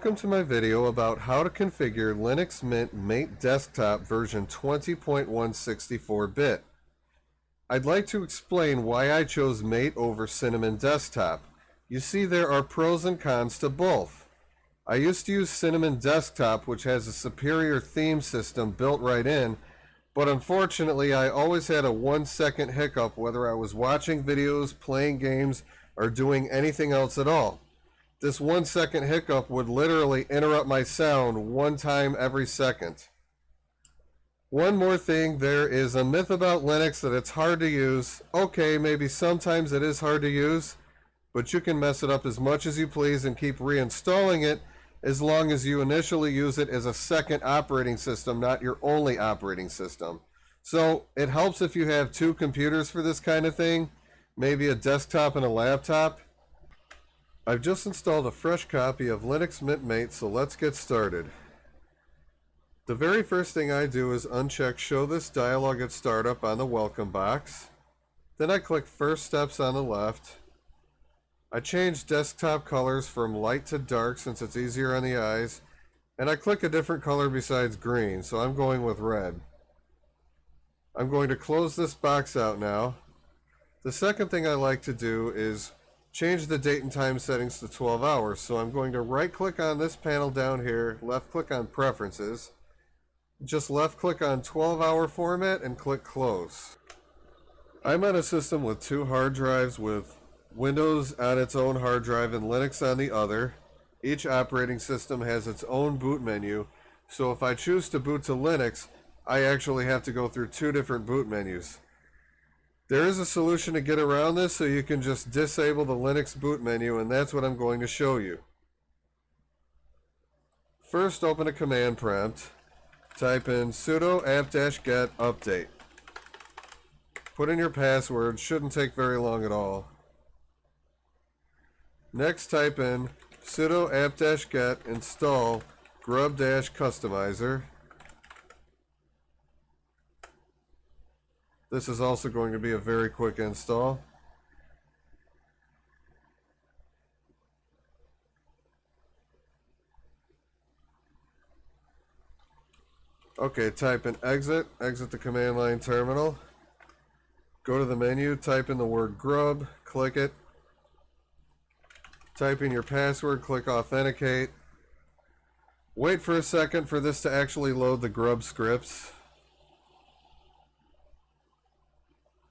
Welcome to my video about how to configure Linux Mint Mate Desktop version 20.164-bit. I'd like to explain why I chose Mate over Cinnamon Desktop. You see, there are pros and cons to both. I used to use Cinnamon Desktop, which has a superior theme system built right in, but unfortunately I always had a 1-second hiccup whether I was watching videos, playing games, or doing anything else at all. This 1-second hiccup would literally interrupt my sound one time every second. One more thing, there is a myth about Linux that it's hard to use. Okay, maybe sometimes it is hard to use, but you can mess it up as much as you please and keep reinstalling it as long as you initially use it as a second operating system, not your only operating system. So it helps if you have two computers for this kind of thing, maybe a desktop and a laptop. I've just installed a fresh copy of Linux Mint Mate, so let's get started. The very first thing I do is uncheck Show This Dialog at Startup on the welcome box. Then I click First Steps on the left. I change desktop colors from light to dark since it's easier on the eyes, and I click a different color besides green, so I'm going with red. I'm going to close this box out now. The second thing I like to do is change the date and time settings to 12 hours. So I'm going to right click on this panel down here, left click on Preferences, just left click on 12-hour format and click Close. I'm on a system with two hard drives with Windows on its own hard drive and Linux on the other. Each operating system has its own boot menu, so if I choose to boot to Linux, I actually have to go through two different boot menus. There is a solution to get around this, so you can just disable the Linux boot menu, and that's what I'm going to show you. First, open a command prompt. Type in sudo apt-get update. Put in your password, shouldn't take very long at all. Next, type in sudo apt-get install grub-customizer. This is also going to be a very quick install. Okay, type in exit the command line terminal. Go to the menu, type in the word grub, click it. Type in your password, click authenticate. Wait for a second for this to actually load the grub scripts.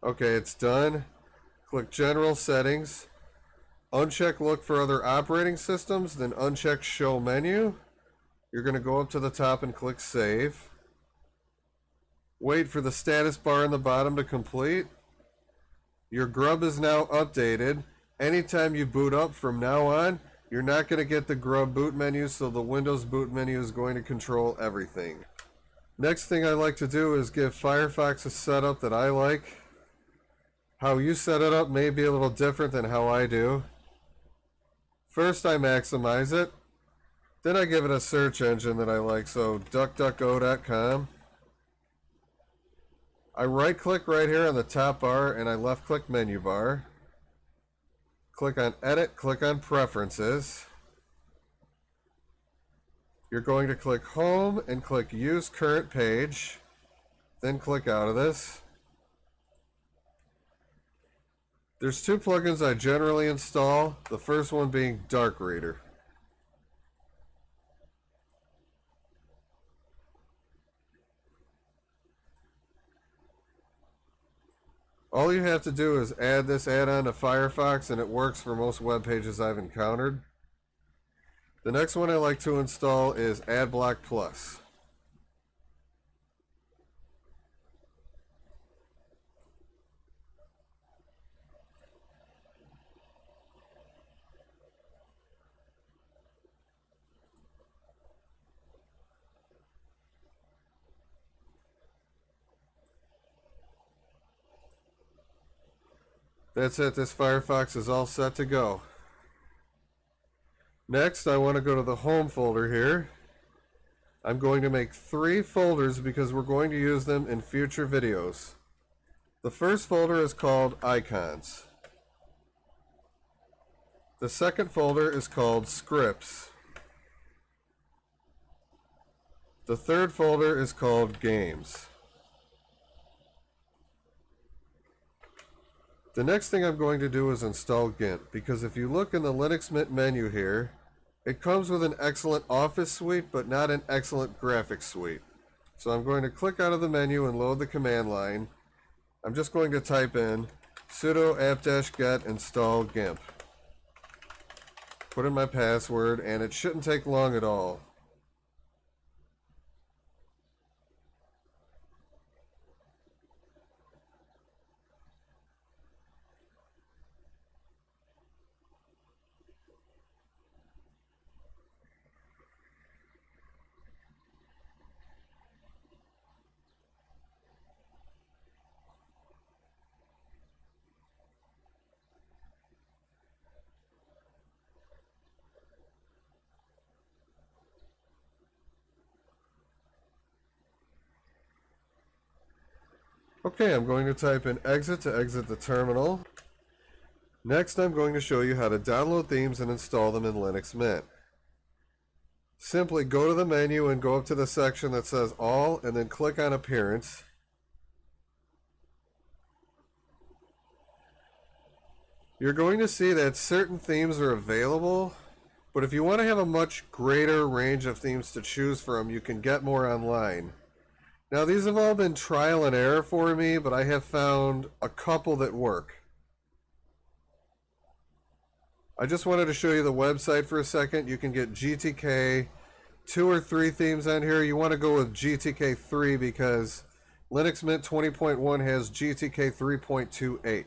Okay, it's done. Click General Settings. Uncheck Look for Other Operating Systems, then uncheck Show Menu. You're going to go up to the top and click Save. Wait for the status bar in the bottom to complete. Your grub is now updated. Anytime you boot up from now on, you're not going to get the grub boot menu, so the Windows boot menu is going to control everything. Next thing I like to do is give Firefox a setup that I like. How you set it up may be a little different than how I do. First, I maximize it. Then I give it a search engine that I like, so duckduckgo.com. I right-click right here on the top bar, and I left-click menu bar. Click on Edit, click on Preferences. You're going to click Home and click Use Current Page. Then click out of this. There's two plugins I generally install, the first one being Dark Reader. All you have to do is add this add-on to Firefox, and it works for most web pages I've encountered. The next one I like to install is Adblock Plus. That's it, this Firefox is all set to go. Next, I want to go to the home folder here. I'm going to make 3 folders because we're going to use them in future videos. The first folder is called Icons. The second folder is called Scripts. The third folder is called Games. The next thing I'm going to do is install GIMP, because if you look in the Linux Mint menu here, it comes with an excellent Office suite, but not an excellent graphics suite. So I'm going to click out of the menu and load the command line. I'm just going to type in sudo apt-get install GIMP. Put in my password, and it shouldn't take long at all. Okay, I'm going to type in exit to exit the terminal. Next, I'm going to show you how to download themes and install them in Linux Mint. Simply go to the menu and go up to the section that says All, and then click on Appearance. You're going to see that certain themes are available, but if you want to have a much greater range of themes to choose from, you can get more online. Now, these have all been trial and error for me, but I have found a couple that work. I just wanted to show you the website for a second. You can get GTK 2 or 3 themes on here. You want to go with GTK 3 because Linux Mint 20.1 has GTK 3.28.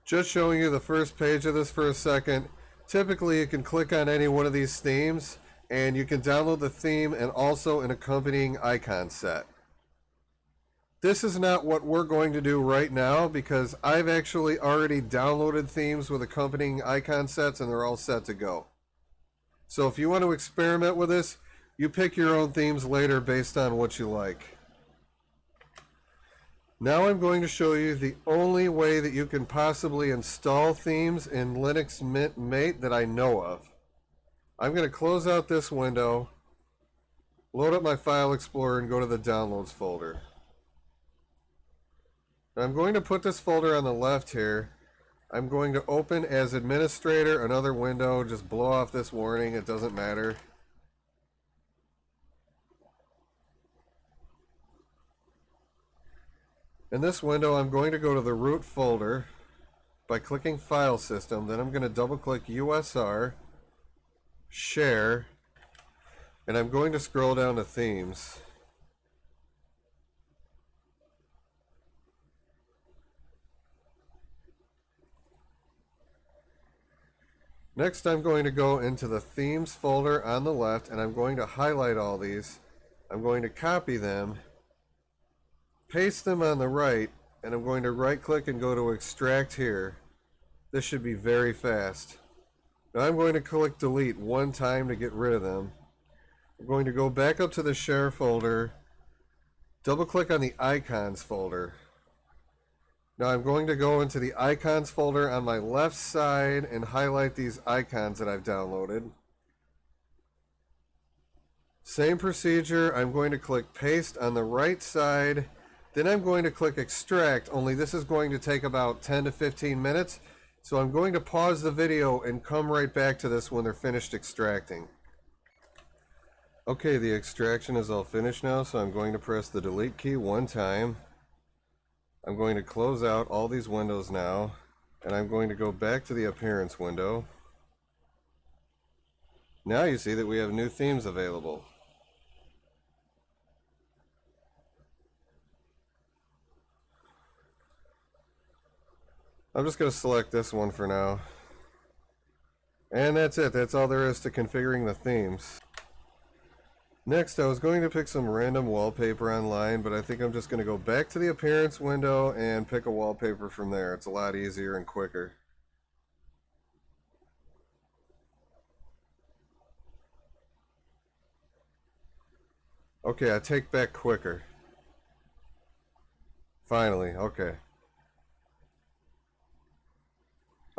Just showing you the first page of this for a second. Typically, you can click on any one of these themes, and you can download the theme and also an accompanying icon set. This is not what we're going to do right now because I've actually already downloaded themes with accompanying icon sets and they're all set to go. So if you want to experiment with this, you pick your own themes later based on what you like. Now I'm going to show you the only way that you can possibly install themes in Linux Mint Mate that I know of. I'm going to close out this window, load up my File Explorer, and go to the Downloads folder. Now I'm going to put this folder on the left here. I'm going to open as administrator another window, just blow off this warning, it doesn't matter. In this window, I'm going to go to the root folder by clicking File System. Then I'm going to double click USR, Share, and I'm going to scroll down to Themes. Next, I'm going to go into the Themes folder on the left, and I'm going to highlight all these. I'm going to copy them, paste them on the right, and I'm going to right click and go to Extract here. This should be very fast. Now I'm going to click Delete one time to get rid of them. I'm going to go back up to the Share folder, double click on the Icons folder. Now I'm going to go into the Icons folder on my left side and highlight these icons that I've downloaded. Same procedure, I'm going to click Paste on the right side. Then I'm going to click Extract, only this is going to take about 10 to 15 minutes. So I'm going to pause the video and come right back to this when they're finished extracting. Okay, the extraction is all finished now, so I'm going to press the Delete key one time. I'm going to close out all these windows now, and I'm going to go back to the Appearance window. Now you see that we have new themes available. I'm just going to select this one for now. And that's it. That's all there is to configuring the themes. Next, I was going to pick some random wallpaper online, but I think I'm just going to go back to the Appearance window and pick a wallpaper from there. It's a lot easier and quicker. Okay, I take back quicker. Finally, okay.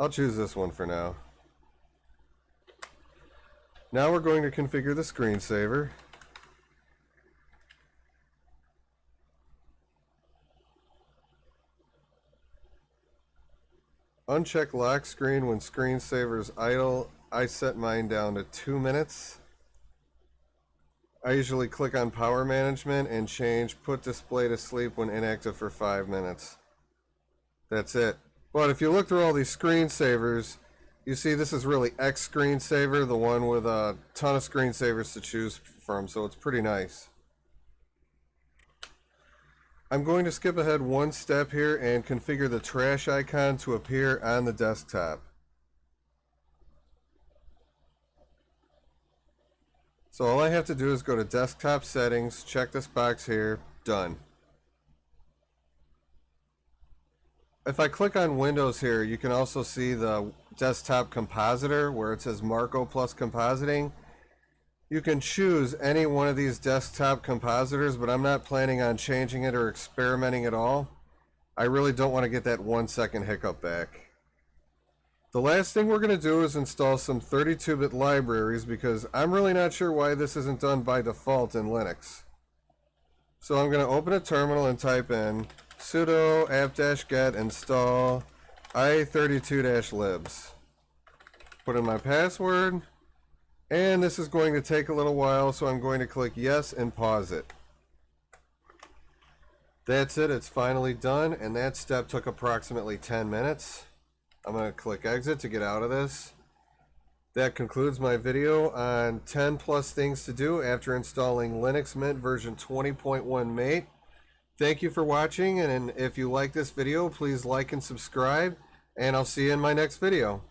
I'll choose this one for now. Now we're going to configure the screensaver. Uncheck lock screen when screensaver is idle. I set mine down to 2 minutes. I usually click on power management and change put display to sleep when inactive for 5 minutes. That's it. But if you look through all these screensavers, you see this is really X screensaver, the one with a ton of screensavers to choose from, so it's pretty nice. I'm going to skip ahead one step here and configure the trash icon to appear on the desktop. So all I have to do is go to desktop settings, check this box here, done. If I click on Windows here, you can also see the desktop compositor where it says Marco plus compositing. You can choose any one of these desktop compositors, but I'm not planning on changing it or experimenting at all. I really don't want to get that 1 second hiccup back. The last thing we're going to do is install some 32-bit libraries because I'm really not sure why this isn't done by default in Linux. So I'm going to open a terminal and type in sudo apt-get install i32-libs. Put in my password, and this is going to take a little while, so I'm going to click yes and pause it. That's it, it's finally done, and that step took approximately 10 minutes. I'm going to click exit to get out of this. That concludes my video on 10 plus things to do after installing Linux Mint version 20.1 Mate. Thank you for watching, and if you like this video, please like and subscribe, and I'll see you in my next video.